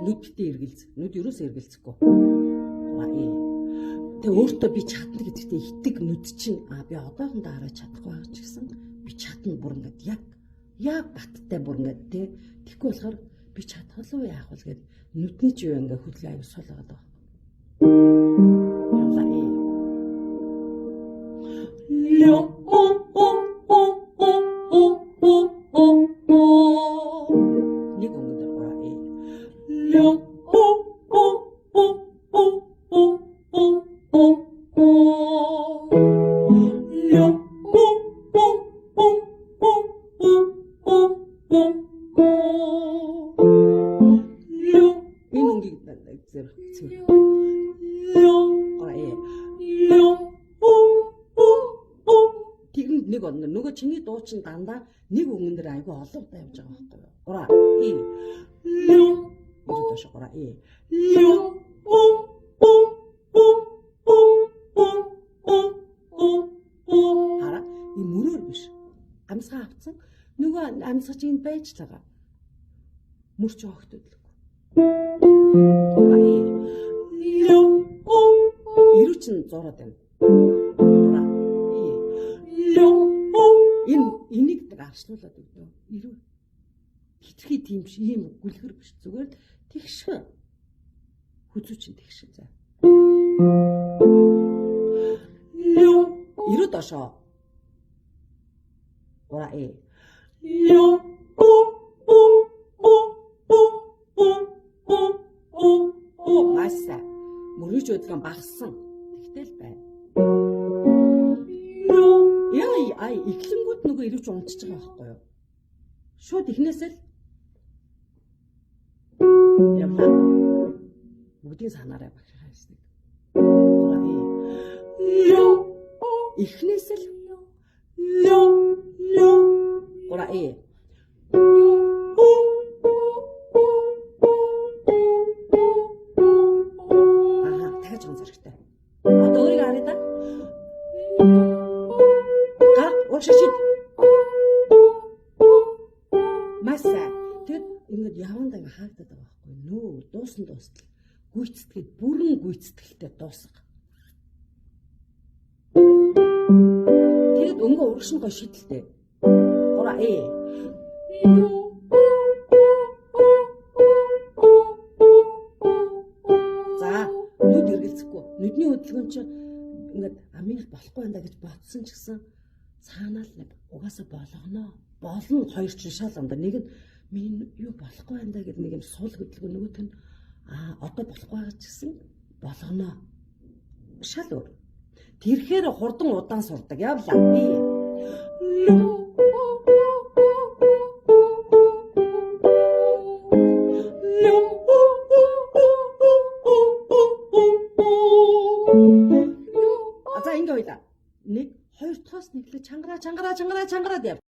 Нүд битээ эргэлз. Нүд ерөөсөө эргэлзэхгүй. Тэгээ өөртөө би чадна гэдэгтээ итэг нүд чинь би одоохондоо хараад чадахгүй байгаа ч гэсэн би чадна бүр ингээд яг баттай бүр ингээд тий. Тэгэхгүй болохоор би чадхалуу яах вэ гэд нүдний ч юу ингээд хөдөлгөөн аюул суулгаад байгаа. Нэг өнгөдөр нэг өндөр нөгөө чиний дуу чин дандаа нэг өнгөн дээр айгүй олонтой явж байгаа байхгүй юу? Гура и доош гура и хара и мөрөөр биш. Амсгаа авцсан. Нөгөө амсгаж энд байж л байгаа. Мөрч огтод л. Ирүү чин зураад байна. Энийг гарчлуулад өгдөө. Ирүү. Хитрхи тийм биш, ийм гүлгэр биш. Зүгээр л тэгшхэн. Хүзүү чин тэгшхэн заа. Ирүү доошоо. Ура Маса. Мөрөж өдлөн багсан. Тэгтэл байна. Яа, ихлэнгүүд нөгөө ирүүч унтчих байгаа байхгүй юу? Шууд ихнээсэл явлаа. Бүгдийн санаараа багшаа хийсэн. Ихнээсэл Ура тагж гон зэрэгтэй. Одоо өөрийгөө харъя да. Шашид Маса тэгэд ингээд яванда ингээ хаагдаад байгаа байхгүй нөө дуустал гүйцэтгэд бүрэн гүйцэтгэлтэй дуусга. Тэгэд өнгө урагшин гоо шидэлтэй. Гура за нүд эргэлзэхгүй. Нүдний хөдөлгөөн чинь ингээд аминах болохгүй байна гэж бодсон ч гэсэн цаанаа л нэг угаасаа болгоно. Болно хоёр ч шал ам да. Нэг нь миний юу болохгүй байна да гэдэг нэг юм сул хөдөлгөөн нөгөөх нь одоо болохгүй байгаа ч гэсэн болгоно. Шал өөр. Тэрхээр хурдан удаан сурдаг. Явлаа. За ингэ хоёлаа. Нэг хоёр тоос нэглээ чангараа яв.